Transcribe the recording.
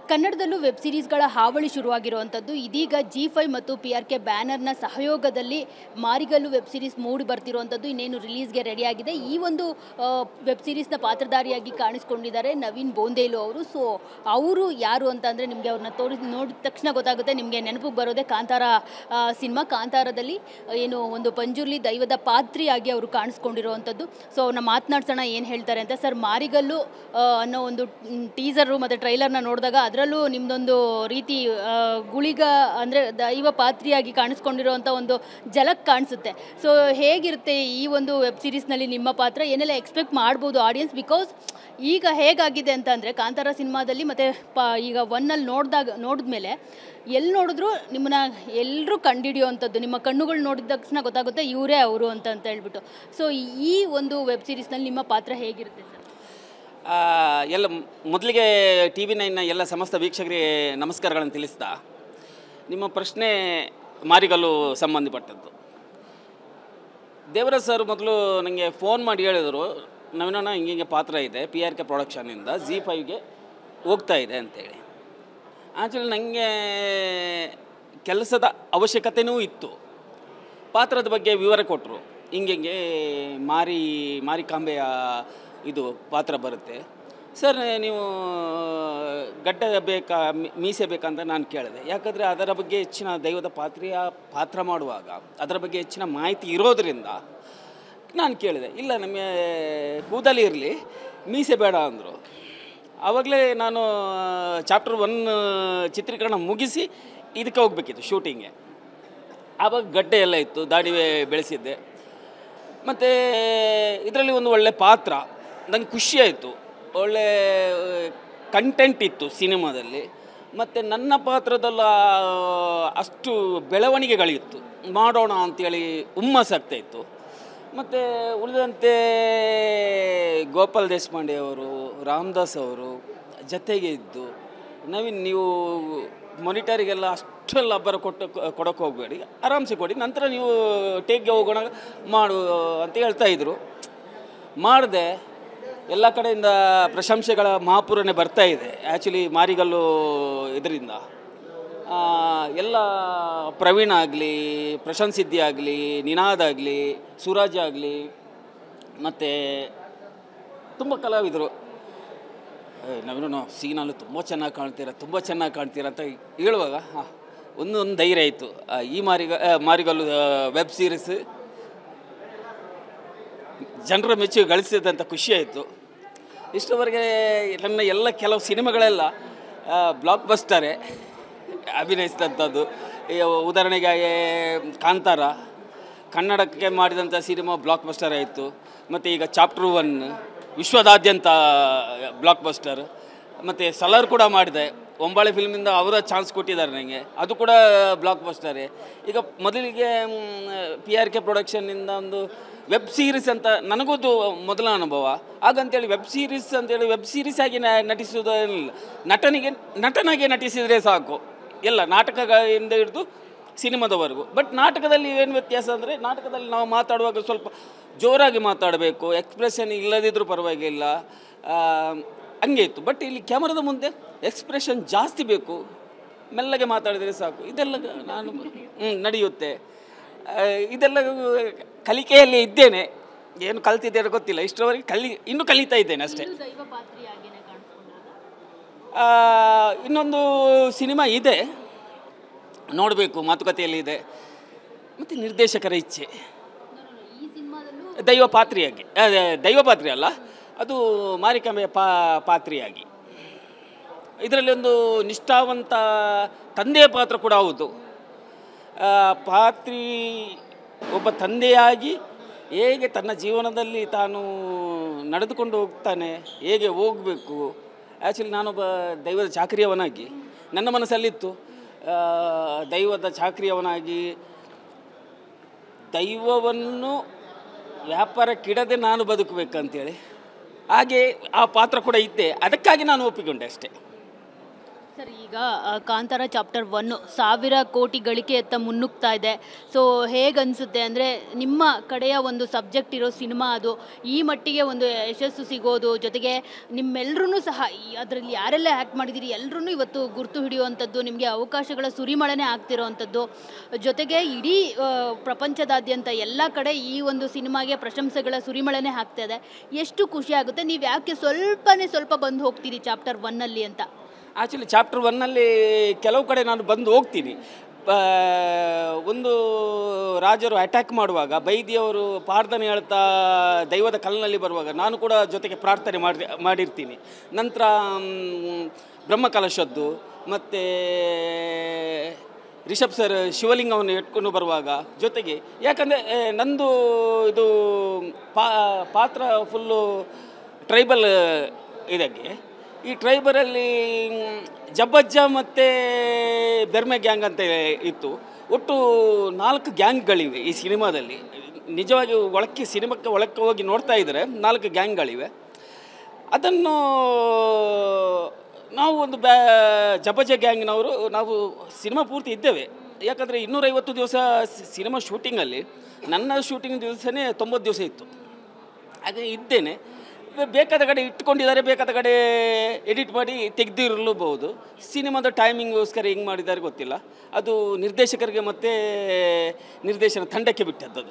ಕನ್ನಡದಲ್ಲೂ ವೆಬ್ ಸೀರೀಸ್ಗಳ ಹಾವಳಿ ಶುರುವಾಗಿರುವಂಥದ್ದು ಇದೀಗ ಜಿ5 ಮತ್ತು PRK ಬ್ಯಾನರ್ನ ಸಹಯೋಗದಲ್ಲಿ ಮಾರಿಗಲ್ಲು ವೆಬ್ ಸೀರೀಸ್ ಮೂಡಿ ಬರ್ತಿರುವಂಥದ್ದು ಇನ್ನೇನು ರಿಲೀಸ್ಗೆ ರೆಡಿಯಾಗಿದೆ. ಈ ಒಂದು ವೆಬ್ ಸೀರೀಸ್ನ ಪಾತ್ರಧಾರಿಯಾಗಿ ಕಾಣಿಸ್ಕೊಂಡಿದ್ದಾರೆ ನವೀನ್ ಬೋಂದೇಲು ಅವರು. ಸೊ ಅವರು ಯಾರು ಅಂತ ಅಂದರೆ ನಿಮಗೆ ಅವ್ರನ್ನ ನೋಡಿದ ತಕ್ಷಣ ಗೊತ್ತಾಗುತ್ತೆ. ನಿಮಗೆ ನೆನಪಿಗೆ ಬರೋದೇ ಕಾಂತಾರ ಸಿನಿಮಾ. ಕಾಂತಾರದಲ್ಲಿ ಏನು ಒಂದು ಪಂಜುರ್ಲಿ ದೈವದ ಪಾತ್ರಿಯಾಗಿ ಅವರು ಕಾಣಿಸ್ಕೊಂಡಿರುವಂಥದ್ದು. ಸೊ ಅವ್ರನ್ನ ಮಾತನಾಡ್ಸೋಣ ಏನು ಹೇಳ್ತಾರೆ ಅಂತ. ಸರ್, ಮಾರಿಗಲ್ಲು ಅನ್ನೋ ಒಂದು ಟೀಸರು ಮತ್ತು ಟ್ರೈಲರ್ನ ನೋಡಿದಾಗ ಅದರಲ್ಲೂ ನಿಮ್ಮದೊಂದು ರೀತಿ ಗುಳಿಗ ಅಂದರೆ ದೈವ ಪಾತ್ರಿಯಾಗಿ ಕಾಣಿಸ್ಕೊಂಡಿರುವಂಥ ಒಂದು ಜಲಕ್ ಕಾಣಿಸುತ್ತೆ. ಸೊ ಹೇಗಿರುತ್ತೆ ಈ ಒಂದು ವೆಬ್ ಸೀರೀಸ್ನಲ್ಲಿ ನಿಮ್ಮ ಪಾತ್ರ, ಏನೆಲ್ಲ ಎಕ್ಸ್ಪೆಕ್ಟ್ ಮಾಡ್ಬೋದು ಆಡಿಯನ್ಸ್? ಬಿಕಾಸ್ ಈಗ ಹೇಗಾಗಿದೆ ಅಂತಂದರೆ ಕಾಂತಾರ ಸಿನಿಮಾದಲ್ಲಿ ಮತ್ತು ಈಗ ಒನ್ನಲ್ಲಿ ನೋಡಿದ್ಮೇಲೆ ಎಲ್ಲಿ ನೋಡಿದ್ರು ನಿಮ್ಮನ್ನ ಎಲ್ಲರೂ ಕಂಡುಹಿಡಿಯುವಂಥದ್ದು, ನಿಮ್ಮ ಕಣ್ಣುಗಳು ನೋಡಿದ ತಕ್ಷಣ ಗೊತ್ತಾಗುತ್ತೆ ಇವರೇ ಅವರು ಅಂತ ಹೇಳ್ಬಿಟ್ಟು. ಸೊ ಈ ಒಂದು ವೆಬ್ ಸೀರೀಸ್ನಲ್ಲಿ ನಿಮ್ಮ ಪಾತ್ರ ಹೇಗಿರುತ್ತೆ ಸರ್? ಎಲ್ಲ ಮೊದಲಿಗೆ TV9ನ ಎಲ್ಲ ಸಮಸ್ತ ವೀಕ್ಷಕರಿಗೆ ನಮಸ್ಕಾರಗಳನ್ನು ತಿಳಿಸ್ತಾ, ನಿಮ್ಮ ಪ್ರಶ್ನೆ ಮಾರಿಗಲ್ಲು ಸಂಬಂಧಪಟ್ಟದ್ದು. ದೇವರಾಜ್ ಸರ್ ಮೊದಲು ನನಗೆ ಫೋನ್ ಮಾಡಿ ಹೇಳಿದರು, ನವೀನಣ್ಣ ಹಿಂಗೆ ಪಾತ್ರ ಇದೆ PRK ಪ್ರೊಡಕ್ಷನ್ನಿಂದ ಜಿ5ಗೆ ಹೋಗ್ತಾ ಇದೆ ಅಂತೇಳಿ. ಆ್ಯಕ್ಚುಲಿ ನನಗೆ ಕೆಲಸದ ಅವಶ್ಯಕತೆಯೂ ಇತ್ತು. ಪಾತ್ರದ ಬಗ್ಗೆ ವಿವರ ಕೊಟ್ಟರು. ಹಿಂಗೆ ಮಾರಿಕಾಂಬೆಯ ಇದು ಪಾತ್ರ ಬರುತ್ತೆ ಸರ್, ನೀವು ಗಡ್ಡ ಬೇಕಾ ಮೀಸೆ ಬೇಕಂತ ನಾನು ಕೇಳಿದೆ. ಯಾಕಂದರೆ ಅದರ ಬಗ್ಗೆ ಹೆಚ್ಚಿನ ದೈವದ ಪಾತ್ರ ಮಾಡುವಾಗ ಅದರ ಬಗ್ಗೆ ಹೆಚ್ಚಿನ ಮಾಹಿತಿ ಇರೋದರಿಂದ ನಾನು ಕೇಳಿದೆ. ಇಲ್ಲ, ನಮಗೆ ಕೂದಲು ಇರಲಿ, ಮೀಸೆ ಬೇಡ ಅಂದರು. ಆವಾಗಲೇ ನಾನು ಚಾಪ್ಟರ್ 1 ಚಿತ್ರೀಕರಣ ಮುಗಿಸಿ ಇದಕ್ಕೆ ಹೋಗಬೇಕಿತ್ತು ಶೂಟಿಂಗ್ಗೆ. ಆವಾಗ ಗಡ್ಡೆ ಎಲ್ಲ ಇತ್ತು, ದಾಡಿ ಬೆಳೆಸಿದ್ದೆ. ಮತ್ತು ಇದರಲ್ಲಿ ಒಂದು ಒಳ್ಳೆ ಪಾತ್ರ, ನನಗೆ ಖುಷಿಯಾಯಿತು. ಒಳ್ಳೆ ಕಂಟೆಂಟ್ ಇತ್ತು ಸಿನಿಮಾದಲ್ಲಿ. ಮತ್ತು ನನ್ನ ಪಾತ್ರದಲ್ಲ ಅಷ್ಟು ಬೆಳವಣಿಗೆಗಳಿತ್ತು, ಮಾಡೋಣ ಅಂಥೇಳಿ ಹುಮ್ಮಸ್ಸಾಗ್ತಾಯಿತ್ತು. ಮತ್ತು ಉಳಿದಂತೆ ಗೋಪಾಲ್ ದೇಶಪಾಂಡೆ ಅವರು, ರಾಮದಾಸ್ ಅವರು ಜೊತೆಗೆ ಇದ್ದು, ನವೀನ್ ನೀವು ಮಾನಿಟರಿಗೆಲ್ಲ ಅಷ್ಟೆಲ್ಲ ಅಬ್ಬರ ಕೊಡೋಕ್ಕೆ ಹೋಗಬೇಡಿ, ಆರಾಮ್ಸೆ ಕೊಡಿ, ನಂತರ ನೀವು ಟೇಕ್ಗೆ ಹೋಗೋಣ ಮಾಡು ಅಂತ ಹೇಳ್ತಾಯಿದ್ರು. ಮಾಡಿದೆ. ಎಲ್ಲ ಕಡೆಯಿಂದ ಪ್ರಶಂಸೆಗಳ ಮಹಾಪೂರನೆ ಬರ್ತಾಯಿದೆ. ಆ್ಯಕ್ಚುಲಿ ಮಾರಿಗಲ್ಲು ಇದರಿಂದ ಎಲ್ಲ ಪ್ರವೀಣ್ ಆಗಲಿ, ಪ್ರಶಾಂತ್ ಸಿದ್ದಿ ಆಗಲಿ, ನಿನಾದ್ ಆಗಲಿ, ಸೂರಜ್ ಆಗಲಿ, ಮತ್ತು ತುಂಬ ಕಲಾವಿದರು ನಾವೇನೋ ಸೀನಲ್ಲೂ ತುಂಬ ಚೆನ್ನಾಗಿ ಕಾಣ್ತೀರ ಅಂತ ಹೇಳುವಾಗ ಒಂದು ಧೈರ್ಯ ಆಯಿತು. ಈ ಮಾರಿಗಲ್ಲು ವೆಬ್ ಸೀರೀಸ್ ಜನರ ಮೆಚ್ಚುಗೆ ಗಳಿಸಿದಂಥ ಖುಷಿಯಾಯಿತು. ಇಷ್ಟವರೆಗೆ ನನ್ನ ಎಲ್ಲ ಕೆಲವು ಸಿನಿಮಾಗಳೆಲ್ಲ ಬ್ಲಾಕ್ ಬಸ್ಟರೇ ಅಭಿನಯಿಸಿದಂಥದ್ದು. ಉದಾಹರಣೆಗೆ ಕಾಂತಾರ ಕನ್ನಡಕ್ಕೆ ಮಾಡಿದಂಥ ಸಿನಿಮಾ ಬ್ಲಾಕ್ ಬಸ್ಟರ್ ಆಯಿತು. ಮತ್ತು ಈಗ ಚಾಪ್ಟರ್ 1 ವಿಶ್ವದಾದ್ಯಂತ ಬ್ಲಾಕ್ ಬಸ್ಟರ್. ಮತ್ತು ಸಲಾರ್ ಕೂಡ ಮಾಡಿದೆ, ಒಂಬಾಳೆ ಫಿಲ್ಮಿಂದ ಅವರ ಚಾನ್ಸ್ ಕೊಟ್ಟಿದ್ದಾರೆ ನನಗೆ, ಅದು ಕೂಡ ಬ್ಲಾಕ್ ಬಸ್ಟರೇ. ಈಗ ಮೊದಲಿಗೆ PRK ಪ್ರೊಡಕ್ಷನ್ನಿಂದ ಒಂದು ವೆಬ್ ಸೀರೀಸ್ ಅಂತ ನನಗದು ಮೊದಲ ಅನುಭವ. ಹಾಗಂತೇಳಿ ವೆಬ್ ಸೀರೀಸ್ ಆಗಿ ನಟಿಸುವುದಿಲ್ಲ, ನಟನಾಗೆ ನಟಿಸಿದರೆ ಸಾಕು, ಎಲ್ಲ ನಾಟಕಗಳಿಂದ ಹಿಡಿದು ಸಿನಿಮಾದವರೆಗೂ. ಬಟ್ ನಾಟಕದಲ್ಲಿ ಏನು ವ್ಯತ್ಯಾಸ ಅಂದರೆ, ನಾಟಕದಲ್ಲಿ ನಾವು ಮಾತಾಡುವಾಗ ಸ್ವಲ್ಪ ಜೋರಾಗಿ ಮಾತಾಡಬೇಕು, ಎಕ್ಸ್ಪ್ರೆಷನ್ ಇಲ್ಲದಿದ್ದರೂ ಪರವಾಗಿಲ್ಲ, ಹಂಗೆ ಇತ್ತು. ಬಟ್ ಇಲ್ಲಿ ಕ್ಯಾಮರಾದ ಮುಂದೆ ಎಕ್ಸ್ಪ್ರೆಷನ್ ಜಾಸ್ತಿ ಬೇಕು, ಮೆಲ್ಲಗೆ ಮಾತಾಡಿದರೆ ಸಾಕು, ಇದೆಲ್ಲ ನಾನು ನಡೆಯುತ್ತೆ. ಇದೆಲ್ಲ ಕಲಿಕೆಯಲ್ಲಿ ಇದ್ದೇನೆ, ಏನು ಕಲ್ತಿದ್ದೇನೆ ಗೊತ್ತಿಲ್ಲ, ಇಷ್ಟರವರೆಗೆ ಇನ್ನೂ ಕಲಿತಾ ಇದ್ದೇನೆ ಅಷ್ಟೇ. ಇನ್ನೊಂದು ಸಿನಿಮಾ ಇದೆ, ನೋಡಬೇಕು, ಮಾತುಕತೆಯಲ್ಲಿ ಇದೆ. ಮತ್ತು ನಿರ್ದೇಶಕರ ಇಚ್ಛೆ ದೈವ ಪಾತ್ರಿ ಅಲ್ಲ, ಅದು ಮಾರಿಕಾಂಬೆಯ ಪಾತ್ರಿಯಾಗಿ. ಇದರಲ್ಲಿ ಒಂದು ನಿಷ್ಠಾವಂತ ತಂದೆಯ ಪಾತ್ರ ಕೂಡ ಹೌದು. ಪಾತ್ರಿ ಒಬ್ಬ ತಂದೆಯಾಗಿ ಹೇಗೆ ತನ್ನ ಜೀವನದಲ್ಲಿ ತಾನು ನಡೆದುಕೊಂಡು ಹೋಗ್ತಾನೆ, ಹೇಗೆ ಹೋಗಬೇಕು. ಆ್ಯಕ್ಚುಲಿ ನಾನೊಬ್ಬ ದೈವದ ಚಾಕರಿಯವನಾಗಿ ನನ್ನ ಮನಸ್ಸಲ್ಲಿತ್ತು, ದೈವದ ಚಾಕರಿಯವನಾಗಿ ದೈವವನ್ನು ವ್ಯಾಪಾರಕ್ಕಿಡದೆ ನಾನು ಬದುಕಬೇಕಂತೇಳಿ. ಹಾಗೆ ಆ ಪಾತ್ರ ಕೂಡ ಇದ್ದೆ, ಅದಕ್ಕಾಗಿ ನಾನು ಒಪ್ಪಿಕೊಂಡೆ ಅಷ್ಟೇ. ಸರ್ ಈಗ ಕಾಂತಾರ ಚಾಪ್ಟರ್ 1 1000 ಕೋಟಿ ಗಳಿಕೆಯತ್ತ ಮುನ್ನುಗ್ತಾ ಇದೆ. ಸೊ ಹೇಗನ್ಸುತ್ತೆ ಅಂದರೆ ನಿಮ್ಮ ಕಡೆಯ ಒಂದು ಸಬ್ಜೆಕ್ಟ್ ಇರೋ ಸಿನಿಮಾ ಅದು ಈ ಮಟ್ಟಿಗೆ ಒಂದು ಯಶಸ್ಸು ಸಿಗೋದು, ಜೊತೆಗೆ ನಿಮ್ಮೆಲ್ಲರೂ ಸಹ ಅದರಲ್ಲಿ ಯಾರೆಲ್ಲ ಆ್ಯಕ್ಟ್ ಮಾಡಿದ್ದೀರಿ ಎಲ್ಲರೂ ಇವತ್ತು ಗುರ್ತು ಹಿಡಿಯುವಂಥದ್ದು, ನಿಮಗೆ ಅವಕಾಶಗಳ ಸುರಿಮಳೆನೇ ಆಗ್ತಿರೋವಂಥದ್ದು, ಜೊತೆಗೆ ಇಡೀ ಪ್ರಪಂಚದಾದ್ಯಂತ ಎಲ್ಲ ಕಡೆ ಈ ಒಂದು ಸಿನಿಮಾಗೆ ಪ್ರಶಂಸೆಗಳ ಸುರಿಮಳೆನೇ ಆಗ್ತಾಯಿದೆ. ಎಷ್ಟು ಖುಷಿ ಆಗುತ್ತೆ. ನೀವು ಯಾಕೆ ಸ್ವಲ್ಪ ಬಂದು ಹೋಗ್ತೀರಿ ಚಾಪ್ಟರ್ 1 ಅಂತ? ಆ್ಯಕ್ಚುಲಿ ಚಾಪ್ಟರ್ 1 ಕೆಲವು ಕಡೆ ನಾನು ಬಂದು ಹೋಗ್ತೀನಿ. ಒಂದು ರಾಜರು ಅಟ್ಯಾಕ್ ಮಾಡುವಾಗ ಬೈದಿಯವರು ಪ್ರಾರ್ಥನೆ ಹೇಳ್ತಾ ದೈವದ ಕಲ್ಲಿನಲ್ಲಿ ಬರುವಾಗ ನಾನು ಕೂಡ ಜೊತೆಗೆ ಪ್ರಾರ್ಥನೆ ಮಾಡಿರ್ತೀನಿ. ನಂತರ ಬ್ರಹ್ಮಕಲಶದ್ದು ಮತ್ತು ರಿಷಬ್ ಸರ್ ಶಿವಲಿಂಗವನ್ನು ಇಟ್ಕೊಂಡು ಬರುವಾಗ ಜೊತೆಗೆ, ಯಾಕಂದರೆ ನಂದು ಇದು ಪಾತ್ರ ಫುಲ್ಲು ಟ್ರೈಬಲ್ ಇದಕ್ಕೆ. ಈ ಟ್ರೈಬರಲ್ಲಿ ಜಬ್ಬಜ್ಜ ಮತ್ತು ಬೆರ್ಮೆ ಗ್ಯಾಂಗ್ ಅಂತ ಇತ್ತು. ಒಟ್ಟು 4 ಗ್ಯಾಂಗ್ಗಳಿವೆ ಈ ಸಿನಿಮಾದಲ್ಲಿ. ನಿಜವಾಗಿ ಸಿನಿಮಾಕ್ಕೆ ಒಳಕ್ಕೆ ಹೋಗಿ ನೋಡ್ತಾ ಇದ್ದರೆ 4 ಗ್ಯಾಂಗ್ಗಳಿವೆ. ಅದನ್ನು ನಾವು ಒಂದು ಜಬ್ಬಜ್ಜ ಗ್ಯಾಂಗ್ನವರು ನಾವು ಸಿನಿಮಾ ಪೂರ್ತಿ ಇದ್ದೇವೆ. ಯಾಕಂದರೆ 250 ದಿವಸ ಸಿನಿಮಾ ಶೂಟಿಂಗಲ್ಲಿ ನನ್ನ ಶೂಟಿಂಗ್ ದಿವಸನೇ 90 ದಿವಸ ಇತ್ತು. ಹಾಗೆ ಇದ್ದೇನೆ. ಬೇಕಾದ ಕಡೆ ಇಟ್ಕೊಂಡಿದ್ದಾರೆ, ಬೇಕಾದ ಕಡೆ ಎಡಿಟ್ ಮಾಡಿ ತೆಗೆದಿರಲೂಬಹುದು. ಸಿನಿಮಾದ ಟೈಮಿಂಗ್ಗೋಸ್ಕರ ಹೆಂಗೆ ಮಾಡಿದ್ದಾರೆ ಗೊತ್ತಿಲ್ಲ. ಅದು ನಿರ್ದೇಶಕರಿಗೆ ಮತ್ತು ನಿರ್ದೇಶನ ತಂಡಕ್ಕೆ ಬಿಟ್ಟದ್ದು.